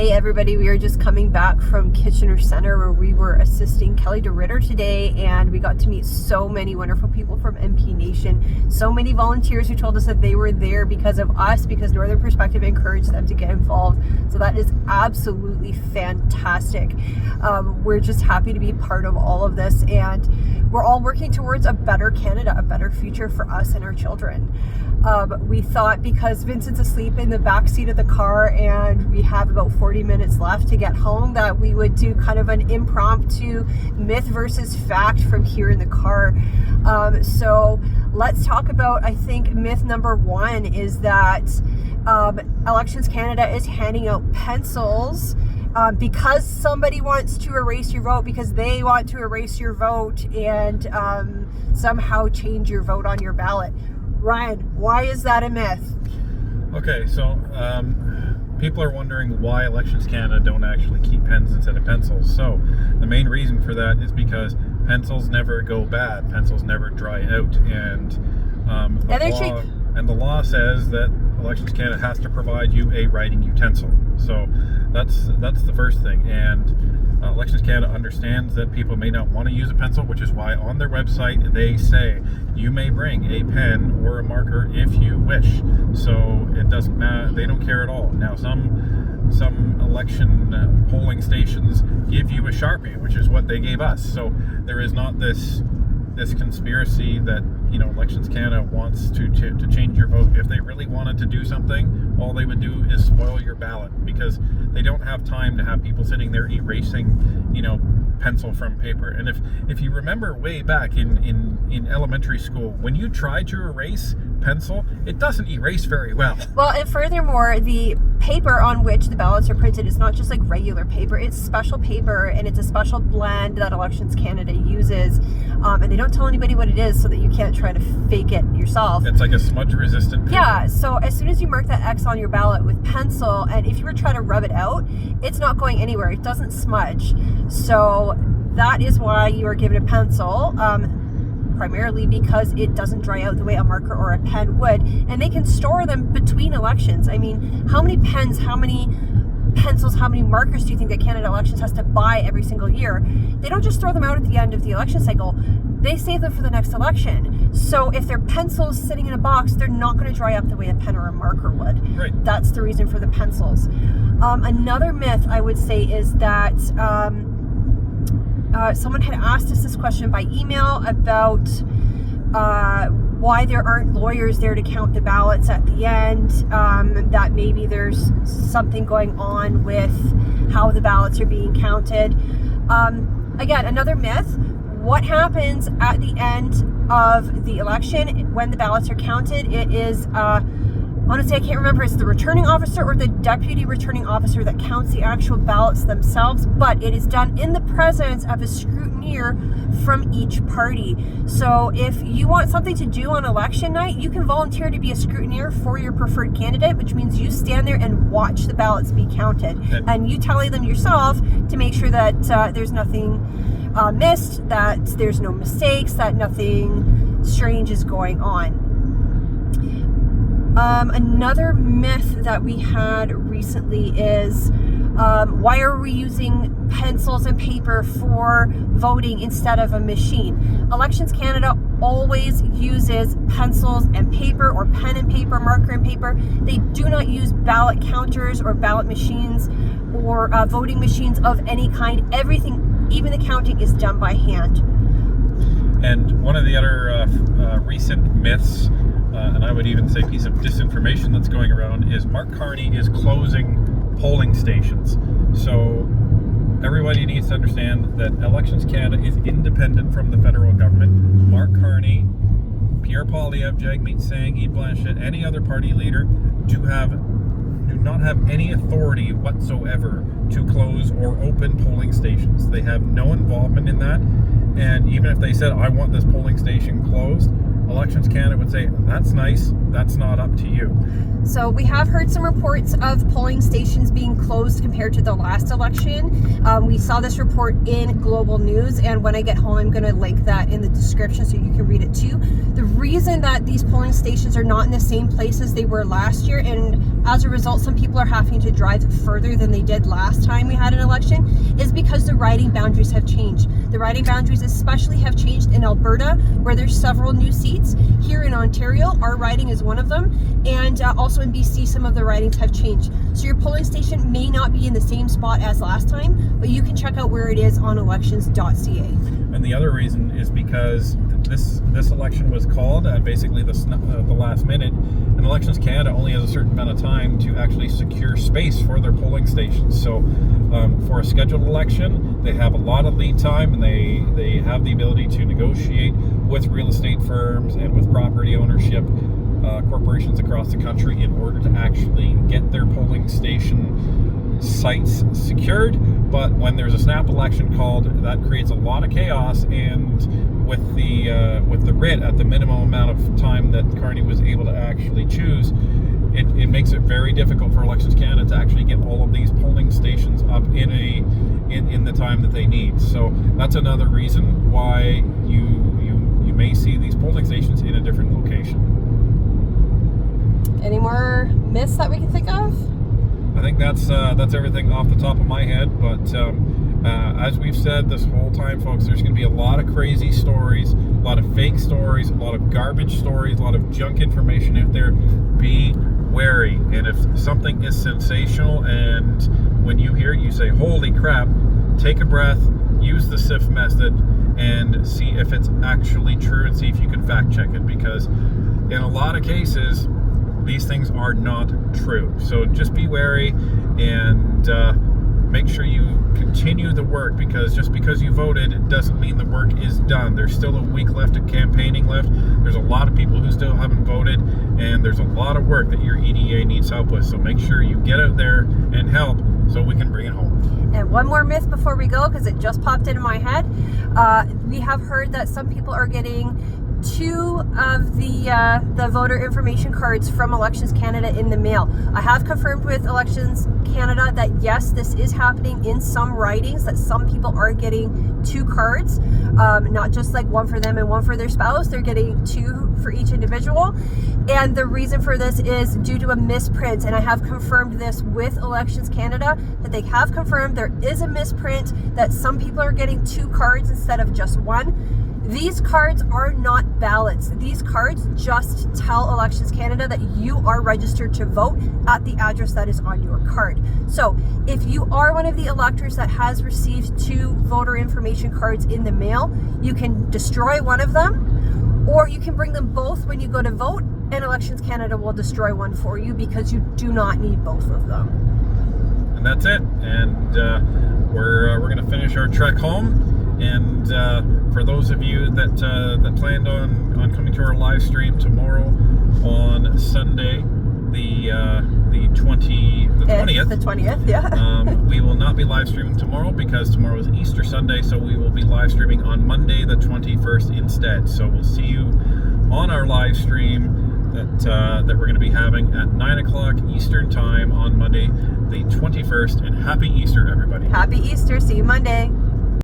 Hey everybody, we are just coming back from Kitchener Centre where we were assisting Kelly DeRitter today, and we got to meet so many wonderful people from MP Nation, so many volunteers who told us that they were there because of us, because Northern Perspective encouraged them to get involved. So that is absolutely fantastic. We're just happy to be part of all of this, and we're all working towards a better Canada, a better future for us and our children. We thought because Vincent's asleep in the back seat of the car and we have about 40 minutes left to get home, that we would do kind of an impromptu myth versus fact from here in the car. So let's talk about, I think myth number one is that Elections Canada is handing out pencils because somebody wants to erase your vote, because they want to erase your vote and somehow change your vote on your ballot. Ryan, why is that a myth? Okay, so people are wondering why Elections Canada don't actually keep pens instead of pencils. So the main reason for that is because pencils never go bad, pencils never dry out, and the law says that Elections Canada has to provide you a writing utensil. So that's the first thing, and Elections Canada understands that people may not want to use a pencil, which is why on their website they say you may bring a pen or a marker if you wish. So it doesn't matter, they don't care at all. Now some election polling stations give you a Sharpie, which is what they gave us. So there is not this conspiracy that, you know, Elections Canada wants to change your vote. If they really wanted to do something, all they would do is spoil your ballot, because they don't have time to have people sitting there erasing, you know, pencil from paper. And if you remember way back in elementary school, when you try to erase pencil, it doesn't erase very well. Well, and furthermore, the paper on which the ballots are printed is not just like regular paper, it's special paper, and it's a special blend that Elections Canada uses, and they don't tell anybody what it is so that you can't try to fake it yourself. It's like a smudge resistant paper. Yeah, so as soon as you mark that X on your ballot with pencil, and if you were trying to rub it out, it's not going anywhere, it doesn't smudge. So that is why you are given a pencil, primarily because it doesn't dry out the way a marker or a pen would, and they can store them between elections. I mean, how many pens, how many pencils, how many markers do you think that Canada Elections has to buy every single year? They don't just throw them out at the end of the election cycle, they save them for the next election. So if they're pencils sitting in a box, they're not going to dry up the way a pen or a marker would. Right. That's the reason for the pencils. Another myth I would say is that someone had asked us this question by email about why there aren't lawyers there to count the ballots at the end, that maybe there's something going on with how the ballots are being counted. Again, another myth. What happens at the end of the election when the ballots are counted? It is honestly, I can't remember, it's the returning officer or the deputy returning officer that counts the actual ballots themselves, but it is done in the presence of a scrutineer from each party. So if you want something to do on election night, you can volunteer to be a scrutineer for your preferred candidate, which means you stand there and watch the ballots be counted, and you tally them yourself to make sure that there's nothing missed, that there's no mistakes, that nothing strange is going on. Another myth that we had recently is why are we using pencils and paper for voting instead of a machine? Elections Canada always uses pencils and paper, or pen and paper, marker and paper. They do not use ballot counters or ballot machines or voting machines of any kind. Everything, even the counting, is done by hand. And one of the other recent myths, and I would even say piece of disinformation that's going around, is Mark Carney is closing polling stations. So everybody needs to understand that Elections Canada is independent from the federal government. Mark Carney, Pierre Poilievre, Jagmeet Singh, Yves Blanchette, any other party leader do not have any authority whatsoever to close or open polling stations. They have no involvement in that. And even if they said, I want this polling station closed, Elections Canada would say, that's nice, that's not up to you. So we have heard some reports of polling stations being closed compared to the last election. We saw this report in Global News, and when I get home, I'm going to link that in the description so you can read it too. The reason that these polling stations are not in the same place as they were last year, and as a result, some people are having to drive further than they did last time we had an election, is because the riding boundaries have changed. The riding boundaries especially have changed in Alberta, where there's several new seats. Here in Ontario, our riding is one of them, and also in BC, some of the ridings have changed. So your polling station may not be in the same spot as last time, but you can check out where it is on elections.ca. And the other reason is because this election was called at basically the last minute, and Elections Canada only has a certain amount of time to actually secure space for their polling stations. So for a scheduled election, they have a lot of lead time, and they have the ability to negotiate with real estate firms and with property ownership corporations across the country in order to actually get their polling station sites secured. But when there's a snap election called, that creates a lot of chaos, and with the writ at the minimum amount of time that Carney was able to actually choose, it makes it very difficult for Elections Canada to actually get all of these polling stations up in the time that they need. So that's another reason why you may see these polling stations in a different location. Any more myths that we can think of? I think that's everything off the top of my head, but as we've said this whole time, folks, there's going to be a lot of crazy stories, a lot of fake stories, a lot of garbage stories, a lot of junk information out there. Be wary, and if something is sensational and when you hear it, you say, holy crap, take a breath, use the SIF method, and see if it's actually true, and see if you can fact check it, because in a lot of cases these things are not true. So just be wary, and make sure you continue the work, because just because you voted, it doesn't mean the work is done. There's still a week left of campaigning left. There's a lot of people who still haven't voted, and there's a lot of work that your EDA needs help with. So make sure you get out there and help so we can bring it home. And one more myth before we go, because it just popped into my head. We have heard that some people are getting 2 of the voter information cards from Elections Canada in the mail. I have confirmed with Elections Canada that yes, this is happening in some ridings, that some people are getting 2 cards, not just like one for them and one for their spouse. They're getting 2 for each individual, and the reason for this is due to a misprint, and I have confirmed this with Elections Canada, that they have confirmed there is a misprint, that some people are getting 2 cards instead of just 1. These cards are not ballots. These cards just tell Elections Canada that you are registered to vote at the address that is on your card. So if you are one of the electors that has received 2 voter information cards in the mail, you can destroy one of them, or you can bring them both when you go to vote, and Elections Canada will destroy one for you, because you do not need both of them. And that's it. And we're going to finish our trek home. And for those of you that planned on coming to our live stream tomorrow on Sunday, the 20th, yeah. We will not be live streaming tomorrow, because tomorrow is Easter Sunday, so we will be live streaming on Monday the 21st instead. So we'll see you on our live stream that we're going to be having at 9 o'clock Eastern time on Monday the 21st. And happy Easter, everybody. Happy Easter. See you Monday.